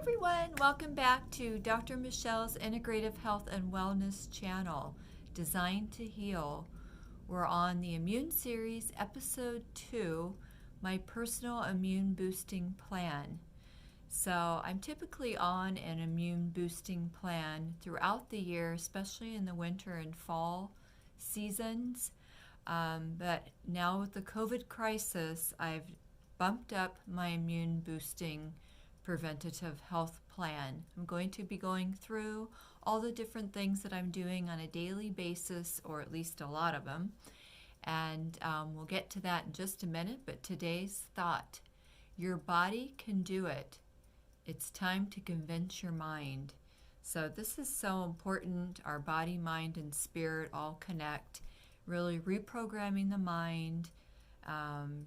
everyone, welcome back to Dr. Michelle's Integrative Health and Wellness channel, Designed to Heal. We're on the Immune Series, Episode 2, My Personal Immune Boosting Plan. So I'm typically on an immune boosting plan throughout the year, especially in the winter and fall seasons. But now with the COVID crisis, I've bumped up my immune boosting preventative health plan. I'm going to be going through all the different things that I'm doing on a daily basis, or at least a lot of them. And we'll get to that in just a minute, but today's thought: your body can do it. It's time to convince your mind. So this is so important. Our body, mind, and spirit all connect. Really reprogramming the mind,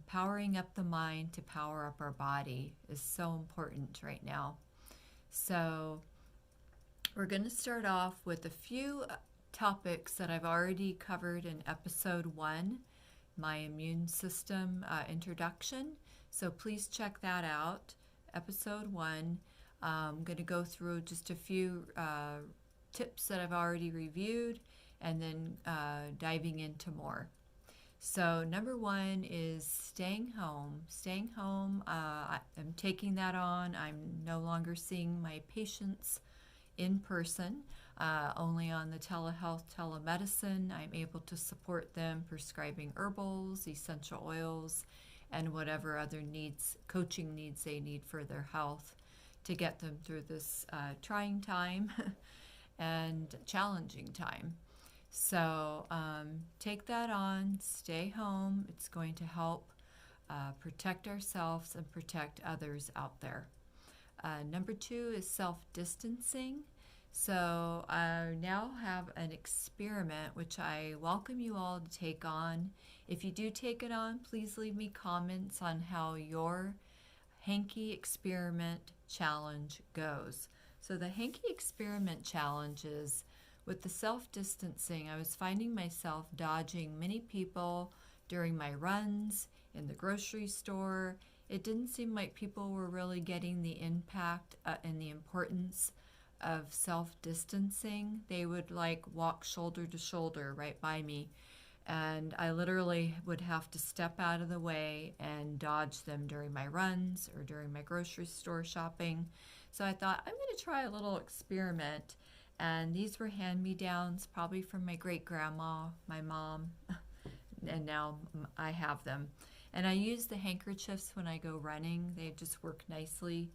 powering up the mind to power up our body is so important right now. So we're going to start off with a few topics that I've already covered in episode 1, my immune system introduction. So please check that out, episode 1. I'm going to go through just a few tips that I've already reviewed, and then diving into more. So number 1 is staying home. Staying home, I'm taking that on. I'm no longer seeing my patients in person, only on the telehealth, telemedicine. I'm able to support them prescribing herbals, essential oils, and whatever other needs, coaching needs they need for their health to get them through this trying time and challenging time. So take that on, stay home. It's going to help protect ourselves and protect others out there. Number 2 is self-distancing. So I now have an experiment which I welcome you all to take on. If you do take it on, please leave me comments on how your Hankie Experiment challenge goes. So the Hankie Experiment challenge is, with the self-distancing, I was finding myself dodging many people during my runs, in the grocery store. It didn't seem like people were really getting the impact and the importance of self-distancing. They would walk shoulder to shoulder right by me, and I literally would have to step out of the way and dodge them during my runs or during my grocery store shopping. So I thought, I'm going to try a little experiment. And these were hand-me-downs, probably from my great-grandma, my mom, and now I have them. And I use the handkerchiefs when I go running. They just work nicely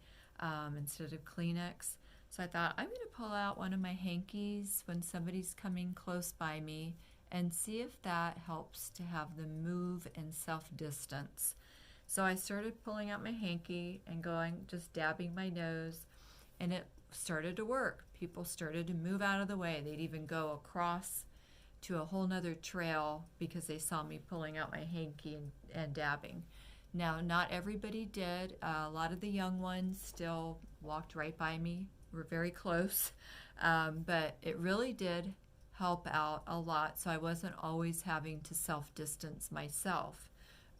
instead of Kleenex. So I thought, I'm going to pull out one of my hankies when somebody's coming close by me and see if that helps to have them move and self-distance. So I started pulling out my hanky and going, just dabbing my nose, and it started to work. People started to move out of the way. They'd even go across to a whole nother trail because they saw me pulling out my hanky and dabbing. Now, not everybody did. A lot of the young ones still walked right by me. We're very close. But it really did help out a lot, so I wasn't always having to self-distance myself.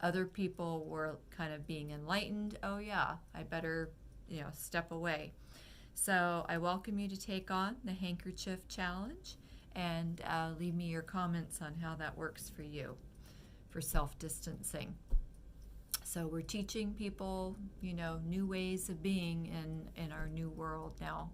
Other people were kind of being enlightened. Oh yeah, I better, step away. So I welcome you to take on the handkerchief challenge, and leave me your comments on how that works for you for self-distancing. So we're teaching people, new ways of being in our new world now.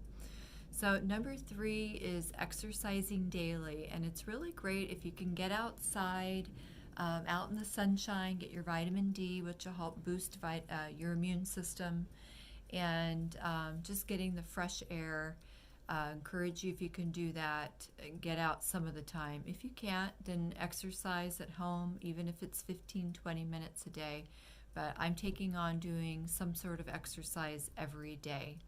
So number 3 is exercising daily, and it's really great if you can get outside, out in the sunshine, get your vitamin D, which will help boost your immune system. And just getting the fresh air. Encourage you, if you can do that, get out some of the time. If you can't, then exercise at home, even if it's 15-20 minutes a day. But I'm taking on doing some sort of exercise every day,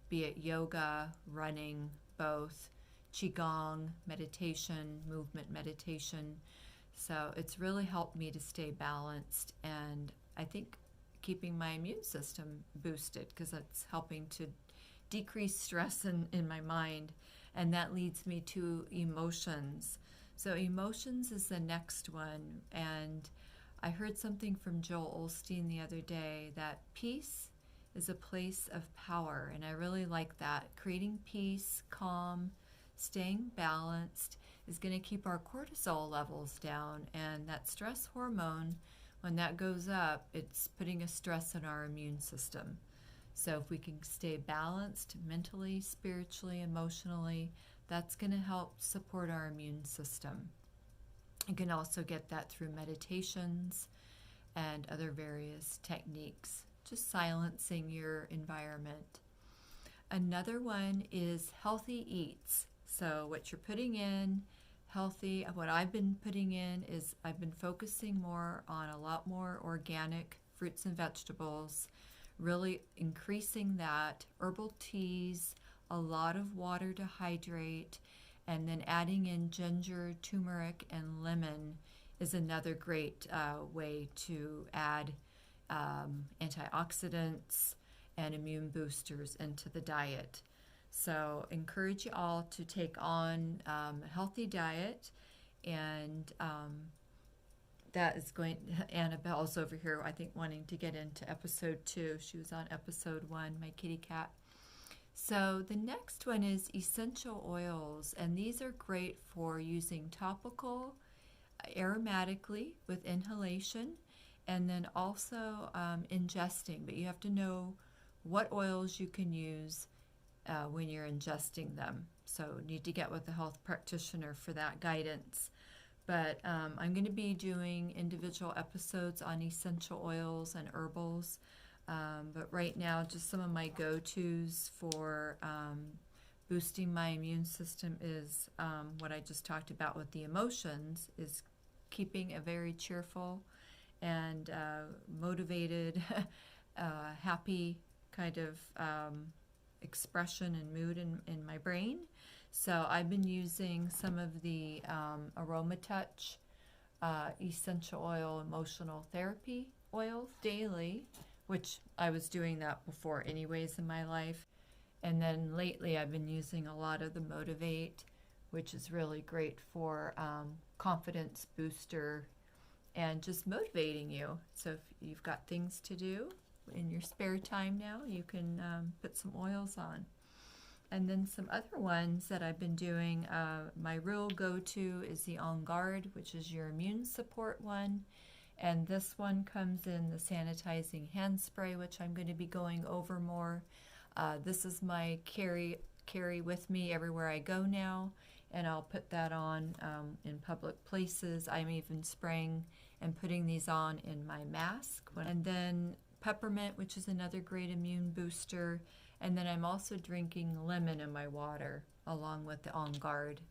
be it yoga, running, both, qigong, meditation, movement meditation. So it's really helped me to stay balanced, and I think keeping my immune system boosted, because that's helping to decrease stress in my mind. And that leads me to emotions. So emotions is the next one. And I heard something from Joel Osteen the other day, that peace is a place of power, and I really like that. Creating peace, calm, staying balanced is going to keep our cortisol levels down, and that stress hormone, when that goes up, it's putting a stress on our immune system. So if we can stay balanced mentally, spiritually, emotionally, that's going to help support our immune system. You can also get that through meditations and other various techniques, just silencing your environment. Another one is healthy eats. So what you're putting in, healthy, what I've been putting in is I've been focusing more on a lot more organic fruits and vegetables, really increasing that, herbal teas, a lot of water to hydrate, and then adding in ginger, turmeric, and lemon is another great way to add antioxidants and immune boosters into the diet. So encourage you all to take on a healthy diet, and that is going, Annabelle's over here, I think, wanting to get into episode 2. She was on episode 1, my kitty cat. So the next one is essential oils, and these are great for using topical, aromatically with inhalation, and then also ingesting. But you have to know what oils you can use when you're ingesting them. So you need to get with a health practitioner for that guidance. But I'm going to be doing individual episodes on essential oils and herbals. But right now, just some of my go-tos for boosting my immune system is what I just talked about with the emotions, is keeping a very cheerful and motivated, happy kind of expression and mood in my brain. So I've been using some of the AromaTouch essential oil emotional therapy oils daily, which I was doing that before anyways in my life. And then lately I've been using a lot of the Motivate, which is really great for confidence booster and just motivating you. So if you've got things to do in your spare time now, you can put some oils on. And then some other ones that I've been doing, my real go-to is the On Guard, which is your immune support one. And this one comes in the sanitizing hand spray, which I'm going to be going over more. This is my carry with me everywhere I go now, and I'll put that on in public places. I'm even spraying and putting these on in my mask. And then peppermint, which is another great immune booster. And then I'm also drinking lemon in my water along with the On Guard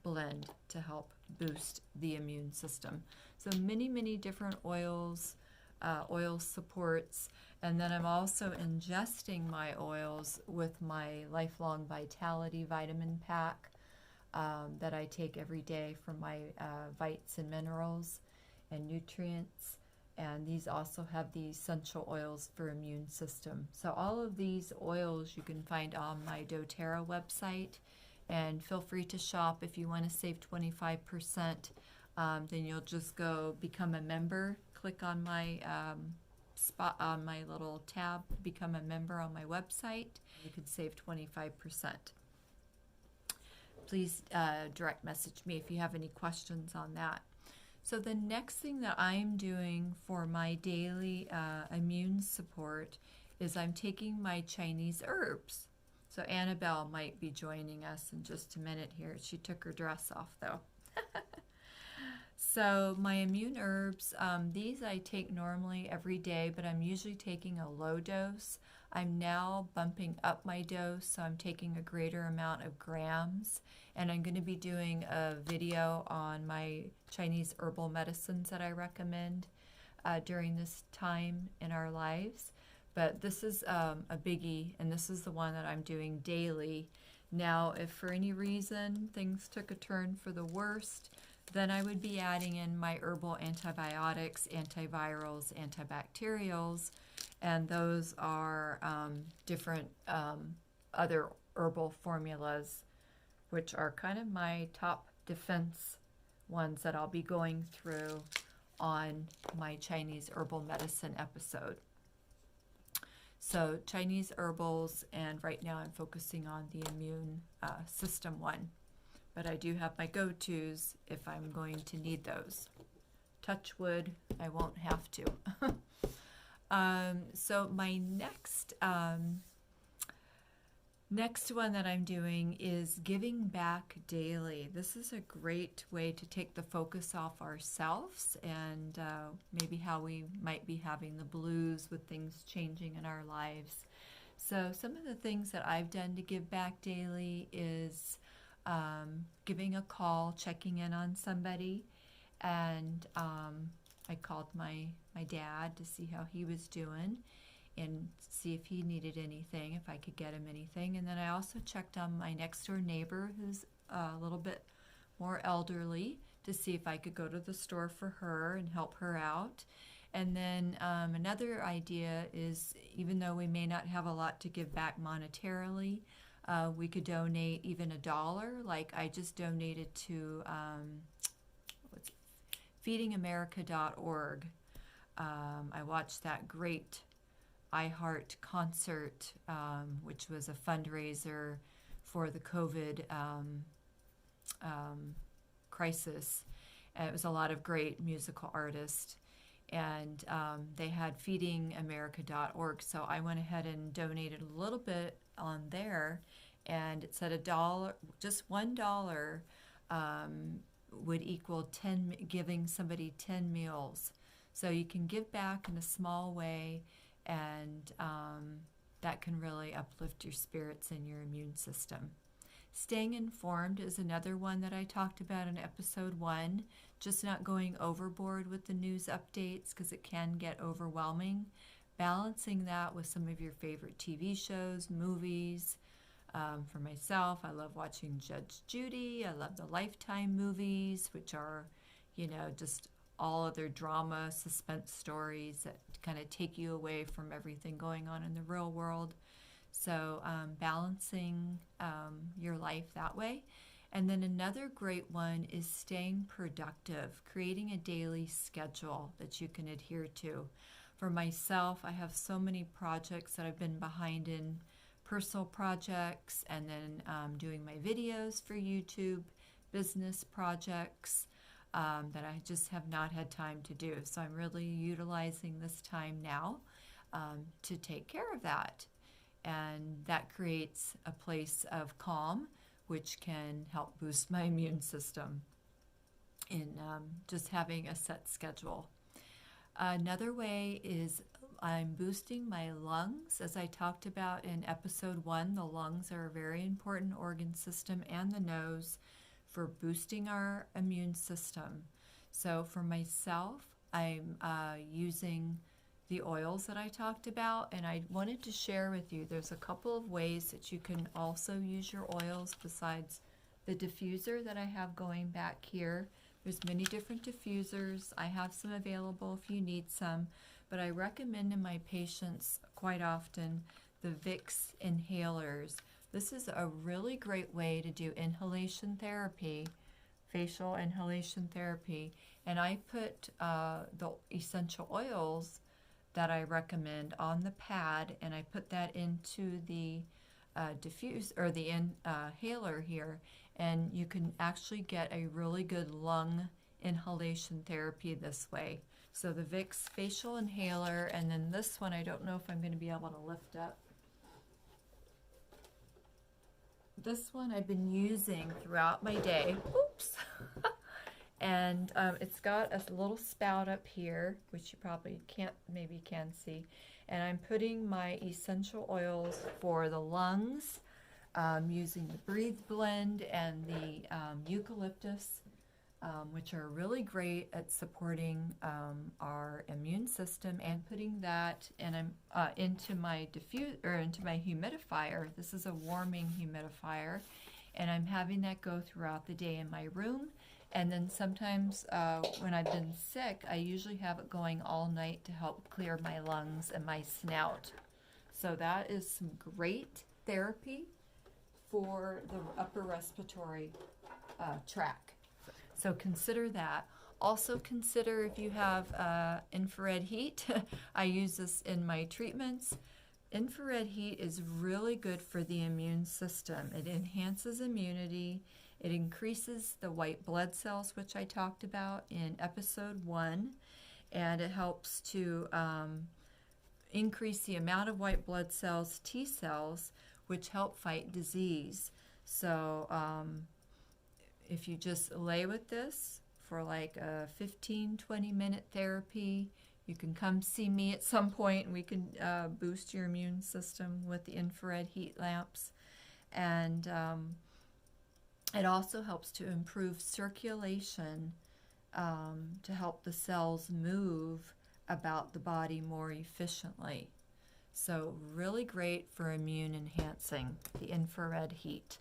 blend to help boost the immune system. So many, many different oils, oil supports. And then I'm also ingesting my oils with my Lifelong Vitality vitamin pack that I take every day for my vites and minerals and nutrients. And these also have the essential oils for immune system. So all of these oils you can find on my doTERRA website, and feel free to shop. If you want to save 25%, then you'll just go become a member. Click on my spot on my little tab, become a member on my website. You could save 25%. Please direct message me if you have any questions on that. So the next thing that I'm doing for my daily immune support is I'm taking my Chinese herbs. So Annabelle might be joining us in just a minute here. She took her dress off though. So my immune herbs, these I take normally every day, but I'm usually taking a low dose. I'm now bumping up my dose, so I'm taking a greater amount of grams. And I'm going to be doing a video on my Chinese herbal medicines that I recommend during this time in our lives. But this is a biggie, and this is the one that I'm doing daily. Now, if for any reason things took a turn for the worst, then I would be adding in my herbal antibiotics, antivirals, antibacterials, and those are different other herbal formulas, which are kind of my top defense ones that I'll be going through on my Chinese herbal medicine episode. So Chinese herbals, and right now I'm focusing on the immune system one. But I do have my go-tos if I'm going to need those. Touch wood, I won't have to. So my next one that I'm doing is giving back daily. This is a great way to take the focus off ourselves and maybe how we might be having the blues with things changing in our lives. So some of the things that I've done to give back daily is giving a call, checking in on somebody, and I called my dad to see how he was doing and see if he needed anything, if I could get him anything. And then I also checked on my next door neighbor who's a little bit more elderly to see if I could go to the store for her and help her out. And then another idea is, even though we may not have a lot to give back monetarily, we could donate even $1. Like I just donated to feedingamerica.org. I watched that great iHeart concert, which was a fundraiser for the COVID crisis. And it was a lot of great musical artists. And they had feedingamerica.org. So I went ahead and donated a little bit on there. And it said $1, just $1 would equal giving somebody 10 meals. So you can give back in a small way, and that can really uplift your spirits and your immune system. Staying informed is another one that I talked about in episode 1, just not going overboard with the news updates because it can get overwhelming. Balancing that with some of your favorite TV shows, movies. For myself, I love watching Judge Judy. I love the Lifetime movies, which are, just all other drama, suspense stories that kind of take you away from everything going on in the real world. So balancing your life that way. And then another great one is staying productive, creating a daily schedule that you can adhere to. For myself, I have so many projects that I've been behind in, personal projects, and then doing my videos for YouTube, business projects that I just have not had time to do. So I'm really utilizing this time now to take care of that. And that creates a place of calm, which can help boost my immune system in just having a set schedule. Another way is I'm boosting my lungs. As I talked about in episode 1, the lungs are a very important organ system, and the nose, for boosting our immune system. So for myself, I'm using the oils that I talked about, and I wanted to share with you, there's a couple of ways that you can also use your oils besides the diffuser that I have going back here. There's many different diffusers. I have some available if you need some, but I recommend to my patients quite often the Vicks inhalers. This is a really great way to do inhalation therapy, facial inhalation therapy, and I put the essential oils that I recommend on the pad, and I put that into the diffuse or the inhaler here, and you can actually get a really good lung inhalation therapy this way. So the Vicks facial inhaler, and then this one, I don't know if I'm going to be able to lift up. This one I've been using throughout my day. Oops. And it's got a little spout up here, which you probably maybe can see. And I'm putting my essential oils for the lungs, using the Breathe Blend and the Eucalyptus, which are really great at supporting our immune system, and putting that into my into my humidifier. This is a warming humidifier, and I'm having that go throughout the day in my room. And then sometimes when I've been sick, I usually have it going all night to help clear my lungs and my snout. So that is some great therapy for the upper respiratory tract. So consider that. Also consider if you have infrared heat. I use this in my treatments. Infrared heat is really good for the immune system. It enhances immunity. It increases the white blood cells, which I talked about in episode 1, and it helps to increase the amount of white blood cells, T cells, which help fight disease. So if you just lay with this for like a 15-20 minute therapy, you can come see me at some point and we can boost your immune system with the infrared heat lamps. And it also helps to improve circulation to help the cells move about the body more efficiently. So really great for immune enhancing, the infrared heat.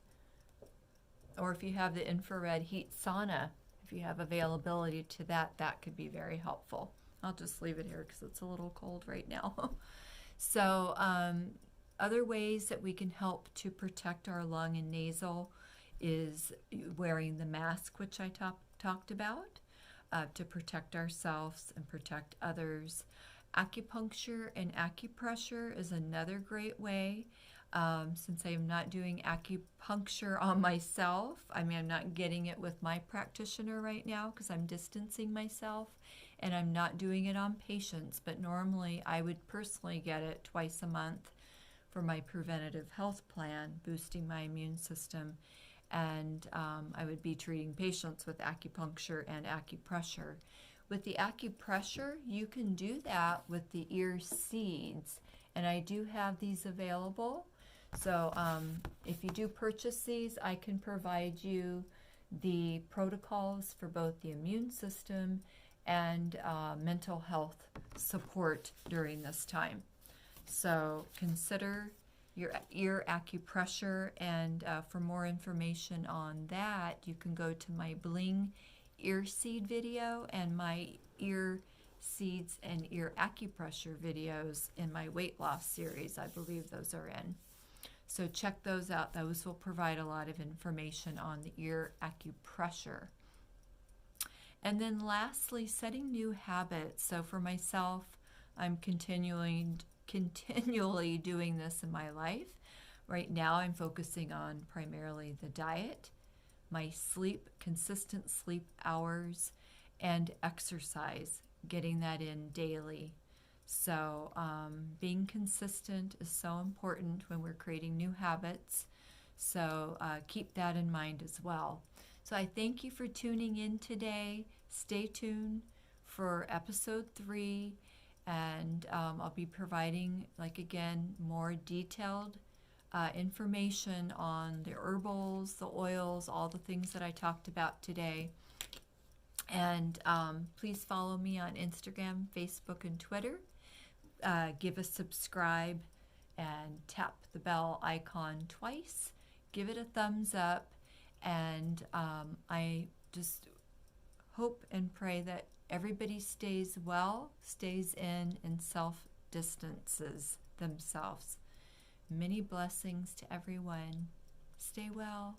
Or if you have the infrared heat sauna, if you have availability to that, that could be very helpful. I'll just leave it here because it's a little cold right now. So other ways that we can help to protect our lung and nasal is wearing the mask, which I talked about, to protect ourselves and protect others. Acupuncture and acupressure is another great way. Since I'm not doing acupuncture on myself, I mean, I'm not getting it with my practitioner right now because I'm distancing myself, and I'm not doing it on patients, but normally I would personally get it twice a month for my preventative health plan, boosting my immune system, and I would be treating patients with acupuncture and acupressure. With the acupressure, you can do that with the Earseeds, and I do have these available. So if you do purchase these, I can provide you the protocols for both the immune system and mental health support during this time. So consider your ear acupressure, and for more information on that, you can go to my Bling Earseed video and my ear seeds and ear acupressure videos in my weight loss series. I believe those are in. So check those out. Those will provide a lot of information on the ear acupressure. And then lastly, setting new habits. So for myself, I'm continually doing this in my life. Right now I'm focusing on primarily the diet, my sleep, consistent sleep hours, and exercise, getting that in daily. So being consistent is so important when we're creating new habits. So keep that in mind as well. So I thank you for tuning in today. Stay tuned for episode 3, and I'll be providing, like again, more detailed information on the herbals, the oils, all the things that I talked about today. And please follow me on Instagram, Facebook, and Twitter. Give a subscribe and tap the bell icon twice. Give it a thumbs up. And I just hope and pray that everybody stays well, stays in, and self-distances themselves. Many blessings to everyone. Stay well.